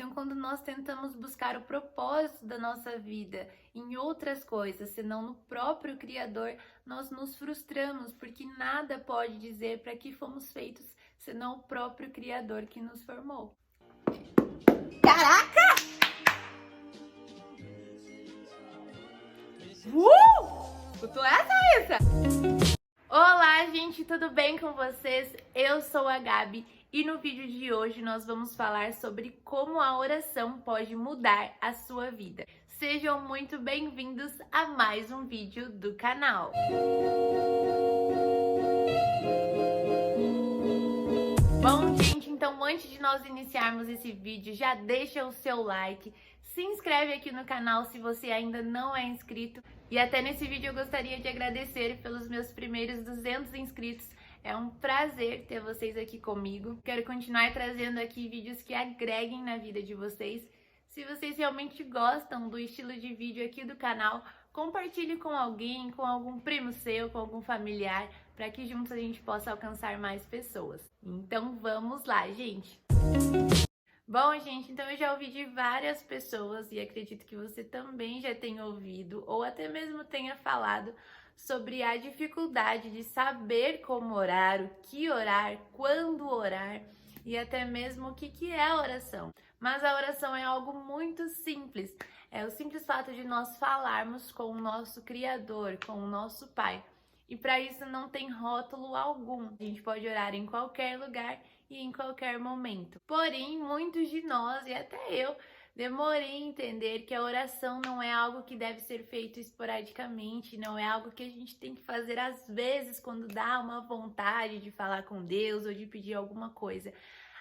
Então, quando nós tentamos buscar o propósito da nossa vida em outras coisas, senão no próprio Criador, nós nos frustramos, porque nada pode dizer para que fomos feitos, senão o próprio Criador que nos formou. Caraca! Escutou essa, Isa? Olá, gente, tudo bem com vocês? Eu sou a Gabi e no vídeo de hoje nós vamos falar sobre como a oração pode mudar a sua vida. Sejam muito bem-vindos a mais um vídeo do canal. Bom, gente, então antes de nós iniciarmos esse vídeo, já deixa o seu like, se inscreve aqui no canal se você ainda não é inscrito. E até nesse vídeo eu gostaria de agradecer pelos meus primeiros 200 inscritos. É um prazer ter vocês aqui comigo. Quero continuar trazendo aqui vídeos que agreguem na vida de vocês. Se vocês realmente gostam do estilo de vídeo aqui do canal, compartilhe com alguém, com algum primo seu, com algum familiar, para que juntos a gente possa alcançar mais pessoas. Então vamos lá, gente! Bom, gente, então eu já ouvi de várias pessoas e acredito que você também já tenha ouvido ou até mesmo tenha falado sobre a dificuldade de saber como orar, o que orar, quando orar e até mesmo o que é a oração. Mas a oração é algo muito simples, é o simples fato de nós falarmos com o nosso Criador, com o nosso Pai. E para isso não tem rótulo algum, a gente pode orar em qualquer lugar e em qualquer momento. Porém, muitos de nós, e até eu, demorei a entender que a oração não é algo que deve ser feito esporadicamente, não é algo que a gente tem que fazer às vezes quando dá uma vontade de falar com Deus ou de pedir alguma coisa.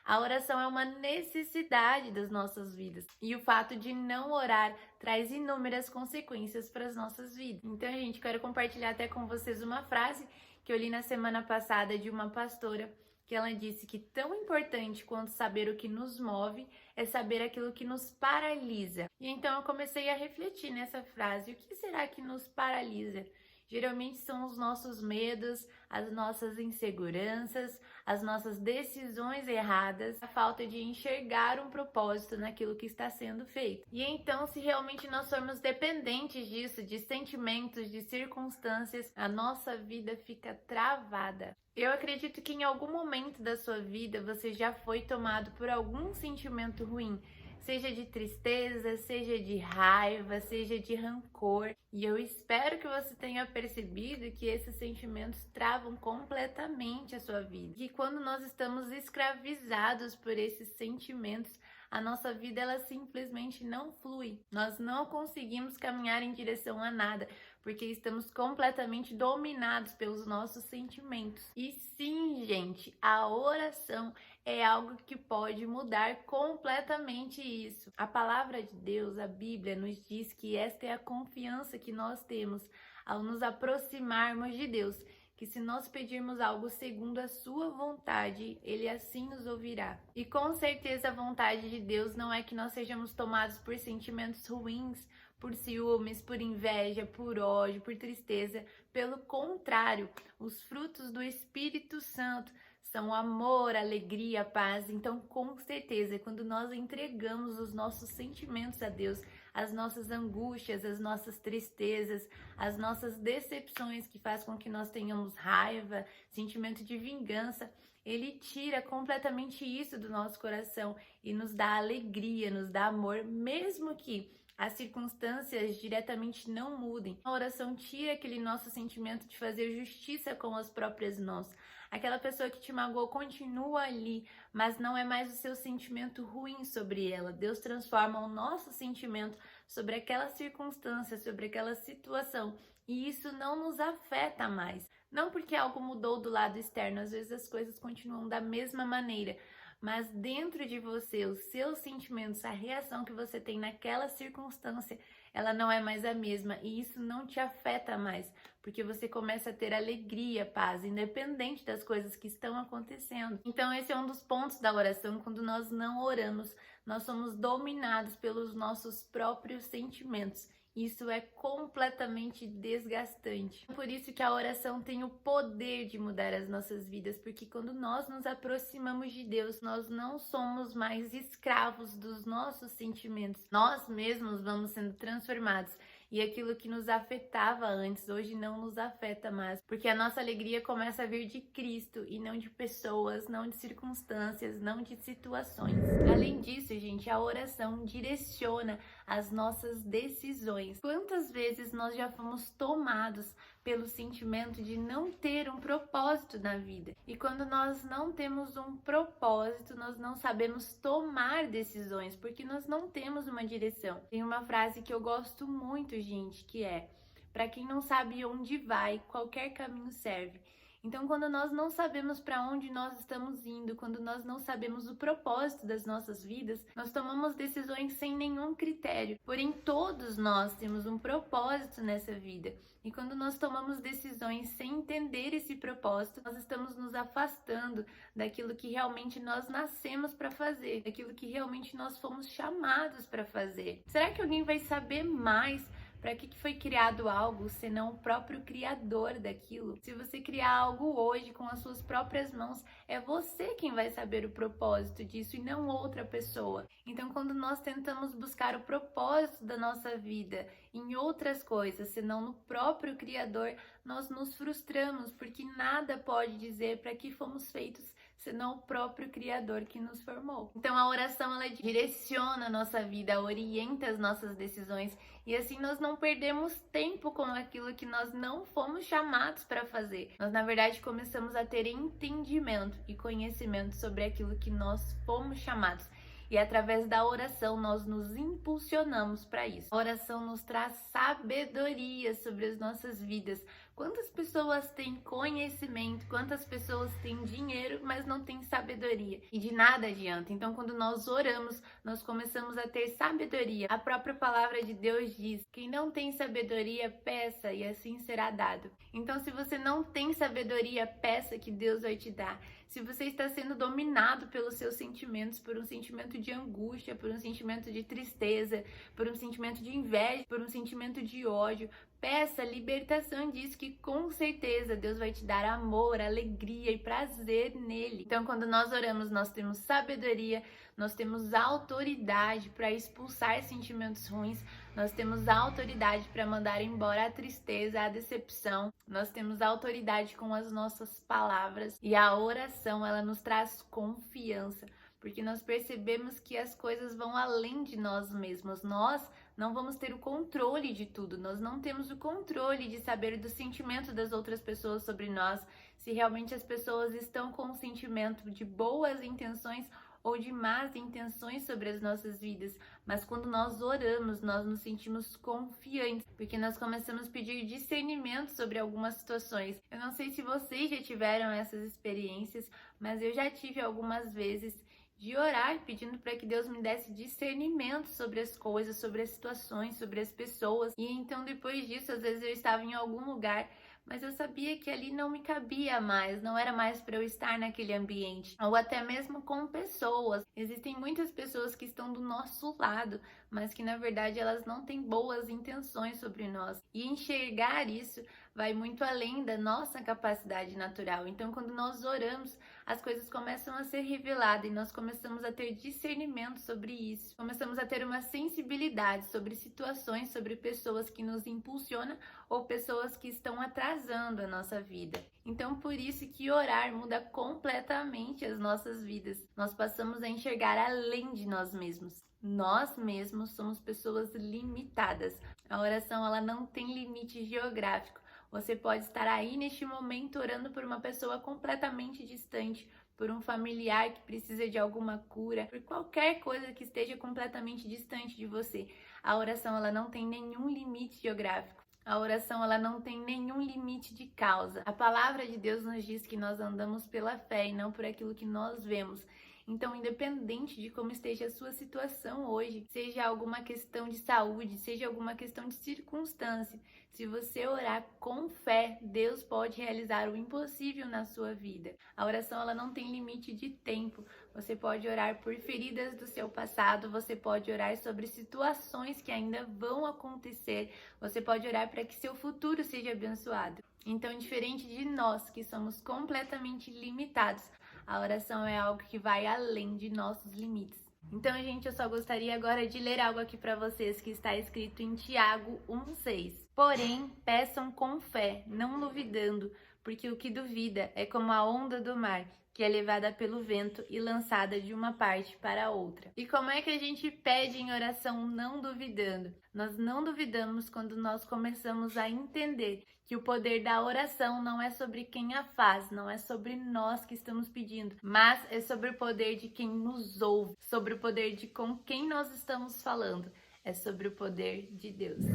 A oração é uma necessidade das nossas vidas e o fato de não orar traz inúmeras consequências para as nossas vidas. Então, gente, quero compartilhar até com vocês uma frase que eu li na semana passada de uma pastora, que ela disse que tão importante quanto saber o que nos move é saber aquilo que nos paralisa. E então eu comecei a refletir nessa frase, o que será que nos paralisa? Geralmente são os nossos medos, as nossas inseguranças, as nossas decisões erradas, a falta de enxergar um propósito naquilo que está sendo feito. E então, se realmente nós formos dependentes disso, de sentimentos, de circunstâncias, a nossa vida fica travada. Eu acredito que em algum momento da sua vida você já foi tomado por algum sentimento ruim, seja de tristeza, seja de raiva, seja de rancor. E eu espero que você tenha percebido que esses sentimentos travam completamente a sua vida. Que quando nós estamos escravizados por esses sentimentos, a nossa vida ela simplesmente não flui. Nós não conseguimos caminhar em direção a nada, porque estamos completamente dominados pelos nossos sentimentos. E sim, gente, a oração é algo que pode mudar completamente isso. A palavra de Deus, a Bíblia, nos diz que esta é a confiança que nós temos ao nos aproximarmos de Deus, que se nós pedirmos algo segundo a sua vontade, Ele assim nos ouvirá. E com certeza a vontade de Deus não é que nós sejamos tomados por sentimentos ruins, por ciúmes, por inveja, por ódio, por tristeza. Pelo contrário, os frutos do Espírito Santo são amor, alegria, paz. Então, com certeza, quando nós entregamos os nossos sentimentos a Deus, as nossas angústias, as nossas tristezas, as nossas decepções que faz com que nós tenhamos raiva, sentimento de vingança, Ele tira completamente isso do nosso coração e nos dá alegria, nos dá amor, mesmo que as circunstâncias diretamente não mudem. A oração tira aquele nosso sentimento de fazer justiça com as próprias mãos. Aquela pessoa que te magoou continua ali, mas não é mais o seu sentimento ruim sobre ela. Deus transforma o nosso sentimento sobre aquela circunstância, sobre aquela situação. E isso não nos afeta mais. Não porque algo mudou do lado externo, às vezes as coisas continuam da mesma maneira. Mas dentro de você, os seus sentimentos, a reação que você tem naquela circunstância, ela não é mais a mesma e isso não te afeta mais, porque você começa a ter alegria, paz, independente das coisas que estão acontecendo. Então esse é um dos pontos da oração. Quando nós não oramos, nós somos dominados pelos nossos próprios sentimentos Isso é completamente desgastante. Por isso que a oração tem o poder de mudar as nossas vidas, porque quando nós nos aproximamos de Deus, nós não somos mais escravos dos nossos sentimentos. Nós mesmos vamos sendo transformados. E aquilo que nos afetava antes, hoje não nos afeta mais. Porque a nossa alegria começa a vir de Cristo e não de pessoas, não de circunstâncias, não de situações. Além disso, gente, a oração direciona as nossas decisões. Quantas vezes nós já fomos tomados pelo sentimento de não ter um propósito na vida? E quando nós não temos um propósito, nós não sabemos tomar decisões, porque nós não temos uma direção. Tem uma frase que eu gosto muito, gente, que é: para quem não sabe onde vai, qualquer caminho serve. Então, quando nós não sabemos para onde nós estamos indo, quando nós não sabemos o propósito das nossas vidas, nós tomamos decisões sem nenhum critério. Porém, todos nós temos um propósito nessa vida. E quando nós tomamos decisões sem entender esse propósito, nós estamos nos afastando daquilo que realmente nós nascemos para fazer, daquilo que realmente nós fomos chamados para fazer. Será que alguém vai saber mais para que foi criado algo, senão o próprio criador daquilo? Se você criar algo hoje com as suas próprias mãos, é você quem vai saber o propósito disso e não outra pessoa. Então, quando nós tentamos buscar o propósito da nossa vida em outras coisas, senão no próprio criador, nós nos frustramos, porque nada pode dizer para que fomos feitos senão o próprio Criador que nos formou. Então a oração, ela direciona a nossa vida, orienta as nossas decisões, e assim nós não perdemos tempo com aquilo que nós não fomos chamados para fazer. Nós, na verdade, começamos a ter entendimento e conhecimento sobre aquilo que nós fomos chamados. E através da oração nós nos impulsionamos para isso. A oração nos traz sabedoria sobre as nossas vidas. Quantas pessoas têm conhecimento, quantas pessoas têm dinheiro, mas não têm sabedoria? E de nada adianta. Então, quando nós oramos, nós começamos a ter sabedoria. A própria palavra de Deus diz: quem não tem sabedoria, peça e assim será dado. Então, se você não tem sabedoria, peça que Deus vai te dar. Se você está sendo dominado pelos seus sentimentos, por um sentimento de angústia, por um sentimento de tristeza, por um sentimento de inveja, por um sentimento de ódio, peça libertação disso, que com certeza Deus vai te dar amor, alegria e prazer nele. Então, quando nós oramos, nós temos sabedoria, nós temos autoridade para expulsar sentimentos ruins, nós temos autoridade para mandar embora a tristeza, a decepção, nós temos autoridade com as nossas palavras, e a oração, ela nos traz confiança, porque nós percebemos que as coisas vão além de nós mesmos. Nós não vamos ter o controle de tudo, nós não temos o controle de saber do sentimento das outras pessoas sobre nós, se realmente as pessoas estão com um sentimento de boas intenções ou de más intenções sobre as nossas vidas. Mas quando nós oramos, nós nos sentimos confiantes, porque nós começamos a pedir discernimento sobre algumas situações. Eu não sei se vocês já tiveram essas experiências, mas eu já tive algumas vezes de orar pedindo para que Deus me desse discernimento sobre as coisas, sobre as situações, sobre as pessoas. E então, depois disso, às vezes eu estava em algum lugar, mas eu sabia que ali não me cabia mais, não era mais para eu estar naquele ambiente, ou até mesmo com pessoas. Existem muitas pessoas que estão do nosso lado, mas que na verdade elas não têm boas intenções sobre nós. E enxergar isso vai muito além da nossa capacidade natural. Então, quando nós oramos, as coisas começam a ser reveladas e nós começamos a ter discernimento sobre isso. Começamos a ter uma sensibilidade sobre situações, sobre pessoas que nos impulsionam ou pessoas que estão atrasando a nossa vida. Então, por isso que orar muda completamente as nossas vidas. Nós passamos a enxergar além de nós mesmos. Nós mesmos somos pessoas limitadas. A oração, ela não tem limite geográfico. Você pode estar aí neste momento orando por uma pessoa completamente distante, por um familiar que precisa de alguma cura, por qualquer coisa que esteja completamente distante de você. A oração, ela não tem nenhum limite geográfico. A oração, ela não tem nenhum limite de causa. A palavra de Deus nos diz que nós andamos pela fé e não por aquilo que nós vemos. Então, independente de como esteja a sua situação hoje, seja alguma questão de saúde, seja alguma questão de circunstância, se você orar com fé, Deus pode realizar o impossível na sua vida. A oração ela não tem limite de tempo. Você pode orar por feridas do seu passado, você pode orar sobre situações que ainda vão acontecer, você pode orar para que seu futuro seja abençoado. Então, diferente de nós que somos completamente limitados, a oração é algo que vai além de nossos limites. Então, gente, eu só gostaria agora de ler algo aqui para vocês que está escrito em Tiago 1,6. Porém, peçam com fé, não duvidando, porque o que duvida é como a onda do mar, que é levada pelo vento e lançada de uma parte para outra. E como é que a gente pede em oração não duvidando? Nós não duvidamos quando nós começamos a entender que o poder da oração não é sobre quem a faz, não é sobre nós que estamos pedindo, mas é sobre o poder de quem nos ouve, sobre o poder de com quem nós estamos falando. É sobre o poder de Deus.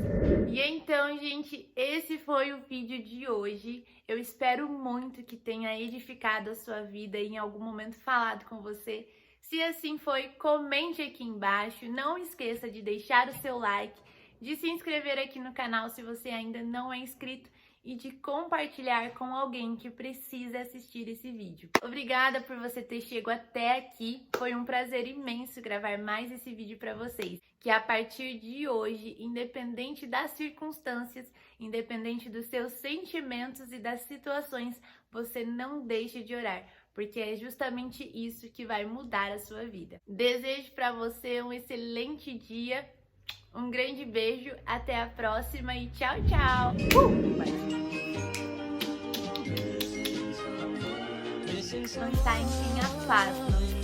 E então, gente, esse foi o vídeo de hoje. Eu espero muito que tenha edificado a sua vida e em algum momento falado com você. Se assim foi, comente aqui embaixo. Não esqueça de deixar o seu like, de se inscrever aqui no canal se você ainda não é inscrito e de compartilhar com alguém que precisa assistir esse vídeo. Obrigada por você ter chegado até aqui. Foi um prazer imenso gravar mais esse vídeo para vocês. Que a partir de hoje, independente das circunstâncias, independente dos seus sentimentos e das situações, você não deixe de orar, porque é justamente isso que vai mudar a sua vida. Desejo para você um excelente dia, um grande beijo, até a próxima e tchau, tchau! Não está em quem a faz, não